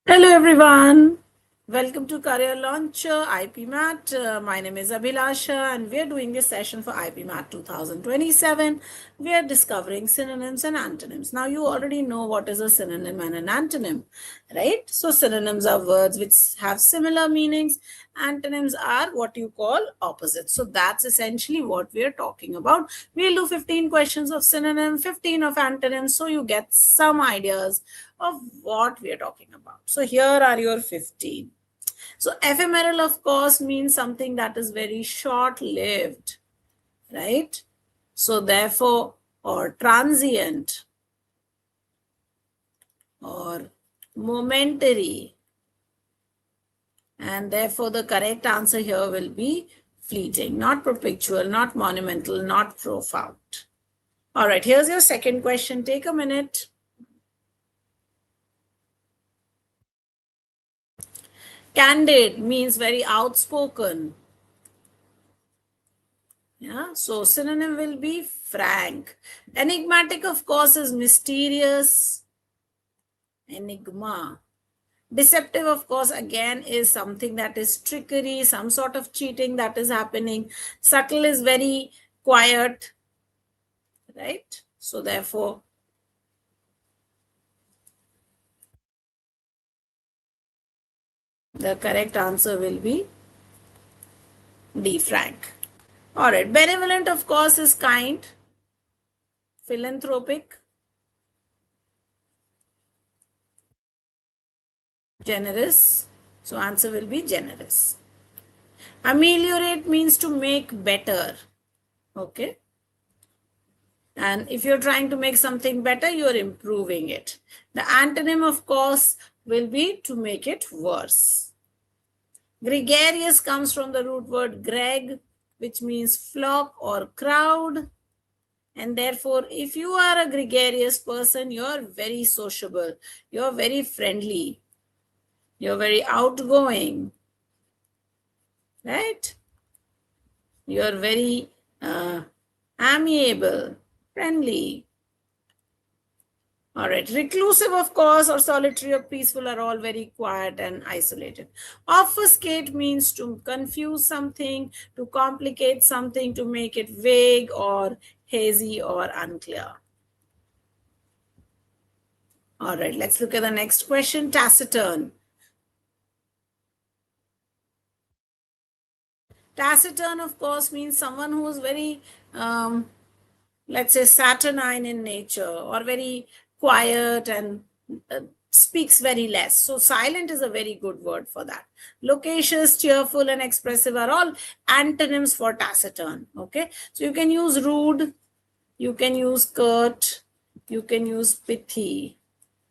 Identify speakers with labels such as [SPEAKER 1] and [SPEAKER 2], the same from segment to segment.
[SPEAKER 1] Hello everyone. Welcome to Career Launcher IPMAT. My name is Abhilasha and we are doing this session for IPMAT 2027. We are discovering synonyms and antonyms. Now you already know what is a synonym and an antonym, right? So synonyms are words which have similar meanings. Antonyms are what you call opposites. So that's essentially what we are talking about. We'll do 15 questions of synonym, 15 of antonyms, so you get some ideas of what we are talking about. So here are your 15. So ephemeral, of course, means something that is very short-lived, right? So therefore, or transient, or momentary, and therefore the correct answer here will be fleeting, not perpetual, not monumental, not profound. All right, here's your second question. Take a minute. Candid means very outspoken. Yeah, so synonym will be frank. Enigmatic, of course, is mysterious. Enigma. Deceptive, of course, again is something that is trickery, some sort of cheating that is happening. Subtle is very quiet, right? So therefore, the correct answer will be D, frank. All right, benevolent, of course, is kind. Philanthropic, generous. So answer will be generous. Ameliorate means to make better. Okay. And if you're trying to make something better, you're improving it. The antonym, of course, will be to make it worse. Gregarious comes from the root word greg, which means flock or crowd. And therefore, if you are a gregarious person, you're very sociable, you're very friendly, you're very outgoing, right? You're very amiable, friendly. All right. Reclusive, of course, or solitary or peaceful are all very quiet and isolated. Obfuscate means to confuse something, to complicate something, to make it vague or hazy or unclear. All right. Let's look at the next question. Taciturn. Taciturn, of course, means someone who is very, let's say, saturnine in nature or very quiet and speaks very less. So, silent is a very good word for that. Loquacious, cheerful, and expressive are all antonyms for taciturn. Okay, so you can use rude, you can use curt, you can use pithy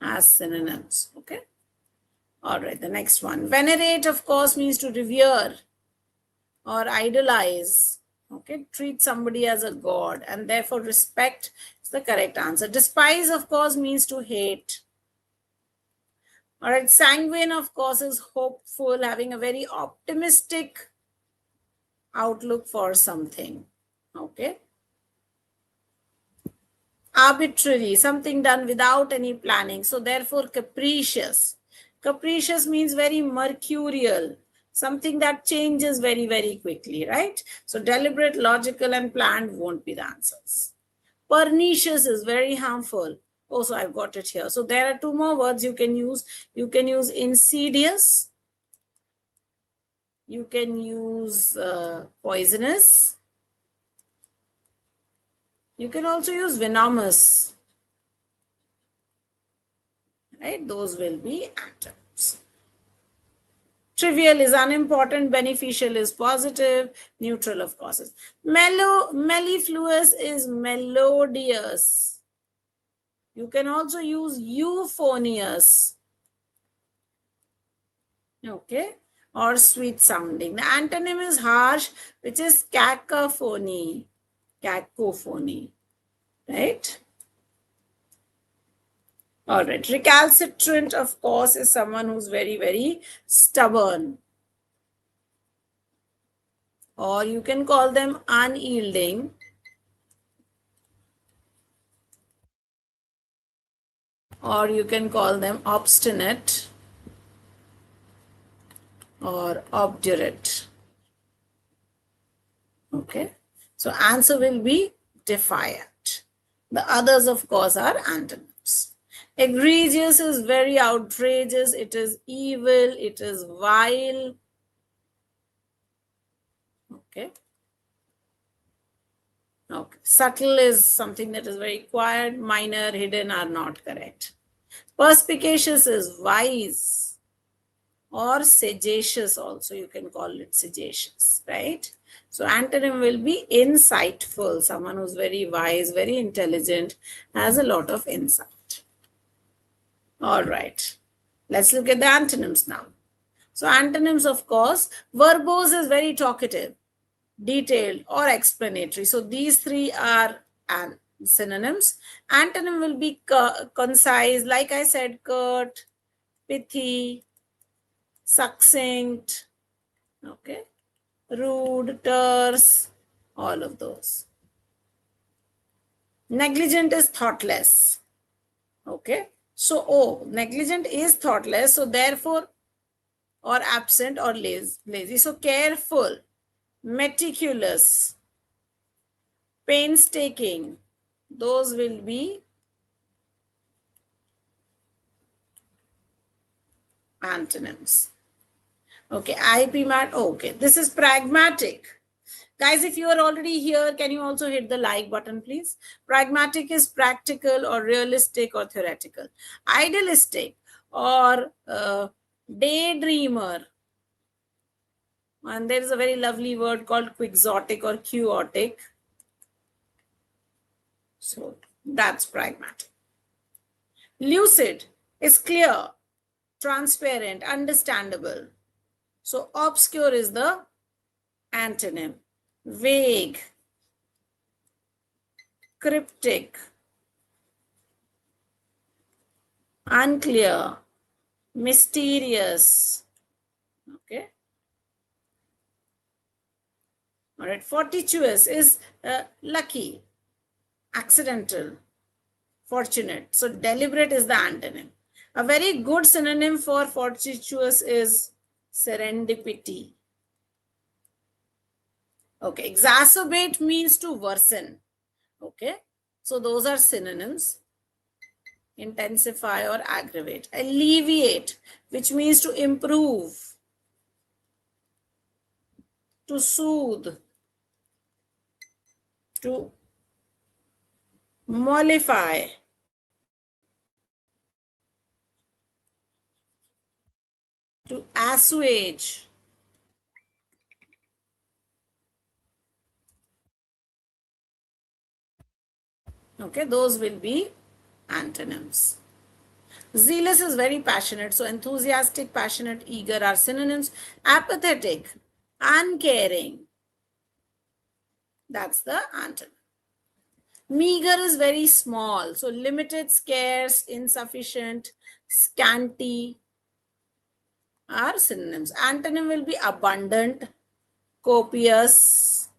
[SPEAKER 1] as synonyms. Okay, all right, the next one. Venerate, of course, means to revere or idolize. Okay, treat somebody as a god, and therefore respect is the correct answer. Despise, of course, means to hate. All right, sanguine, of course, is hopeful, having a very optimistic outlook for something. Okay, arbitrary, something done without any planning, so therefore capricious. Capricious means very mercurial, something that changes very, very quickly, right? So deliberate, logical, and planned won't be the answers. Pernicious is very harmful. Also, I've got it here. So there are two more words you can use. You can use insidious, you can use poisonous, you can also use venomous, right? Those will be antonyms. Trivial is unimportant, beneficial is positive, neutral, of course, is mellifluous is melodious. You can also use euphonious, okay, or sweet sounding. The antonym is harsh, which is cacophony, right? All right, recalcitrant, of course, is someone who's very, very stubborn. Or you can call them unyielding. Or you can call them obstinate. or obdurate. Okay, so answer will be defiant. The others, of course, are antonyms. Egregious is very outrageous, it is evil, it is vile. Okay. Okay. Subtle is something that is very quiet, minor, hidden are not correct. Perspicacious is wise or sagacious, also you can call it sagacious, right? So antonym will be insightful, someone who's very wise, very intelligent, has a lot of insight. All right, let's look at the antonyms now. So antonyms, of course, verbose is very talkative, detailed, or explanatory. So these three are synonyms. Antonym will be concise, like I said, curt, pithy, succinct, okay, rude, terse, all of those. Negligent is thoughtless. Okay. So, negligent is thoughtless. So therefore, or absent or lazy. So careful, meticulous, painstaking, those will be antonyms. Okay, IP-MAT. Okay, this is pragmatic. Guys, if you are already here, can you also hit the like button, please? Pragmatic is practical or realistic or theoretical. Idealistic or daydreamer. And there is a very lovely word called quixotic or quixotic. So that's pragmatic. Lucid is clear, transparent, understandable. So obscure is the antonym. Vague, cryptic, unclear, mysterious. Okay. All right. Fortuitous is lucky, accidental, fortunate. So deliberate is the antonym. A very good synonym for fortuitous is serendipity. Okay. Exacerbate means to worsen. Okay. So those are synonyms. Intensify or aggravate. Alleviate, which means to improve, to soothe, to mollify, to assuage. Okay, those will be antonyms. Zealous is very passionate. So enthusiastic, passionate, eager are synonyms. Apathetic, uncaring. That's the antonym. Meager is very small. So limited, scarce, insufficient, scanty are synonyms. Antonym will be abundant, copious,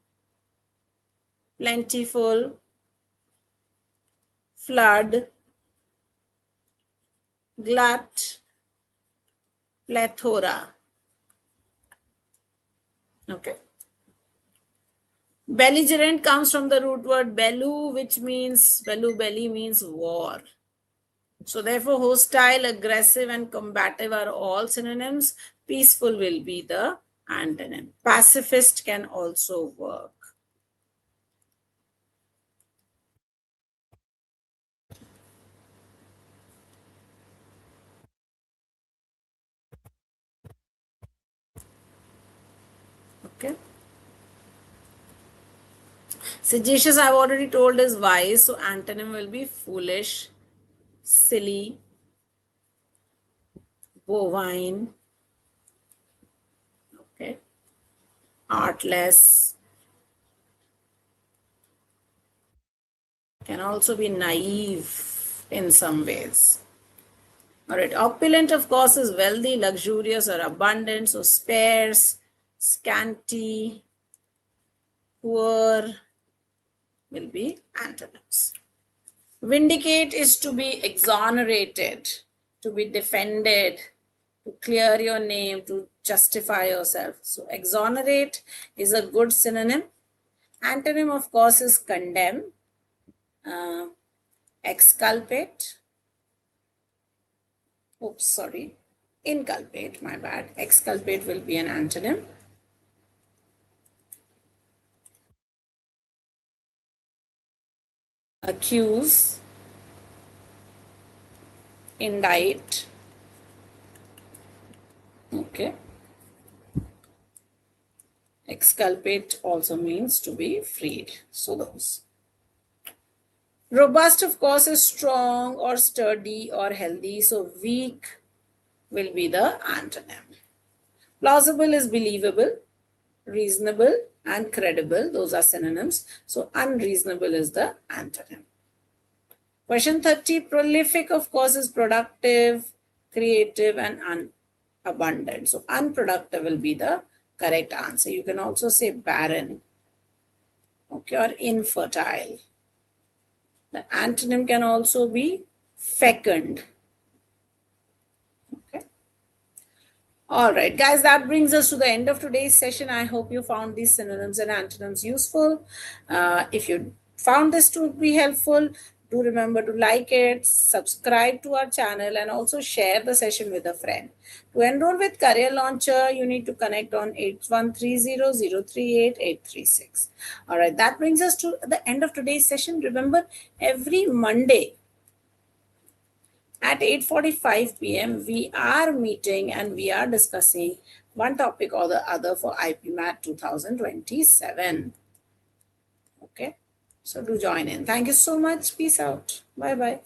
[SPEAKER 1] plentiful, flood, glut, plethora. Okay. Belligerent comes from the root word bellu, which means belly means war. So therefore, hostile, aggressive, and combative are all synonyms. Peaceful will be the antonym. Pacifist can also work. Okay. Sagacious, I've already told, is wise. So antonym will be foolish, silly, bovine, okay, artless, can also be naive in some ways. All right, opulent, of course, is wealthy, luxurious, or abundant. So sparse, scanty, poor will be antonyms. Vindicate is to be exonerated, to be defended, to clear your name, to justify yourself. So exonerate is a good synonym. Antonym, of course, is condemn, exculpate. Oops, sorry. Inculpate, my bad. Exculpate will be an antonym. Accuse, indict. Okay. Exculpate also means to be freed. So those. Robust, of course, is strong or sturdy or healthy. So weak will be the antonym. Plausible is believable, reasonable, and credible. Those are synonyms. So unreasonable is the antonym. Question 30, prolific, of course, is productive, creative, and abundant. So unproductive will be the correct answer. You can also say barren, okay, or infertile. The antonym can also be fecund. Okay. All right, guys, that brings us to the end of today's session. I hope you found these synonyms and antonyms useful. If you found this to be helpful, do remember to like it, subscribe to our channel, and also share the session with a friend. To enroll with Career Launcher, you need to connect on 8130038836. All right, that brings us to the end of today's session. Remember, every Monday at 8:45 p.m., we are meeting and we are discussing one topic or the other for IPMAT 2027. Okay, so do join in. Thank you so much. Peace out. Bye-bye.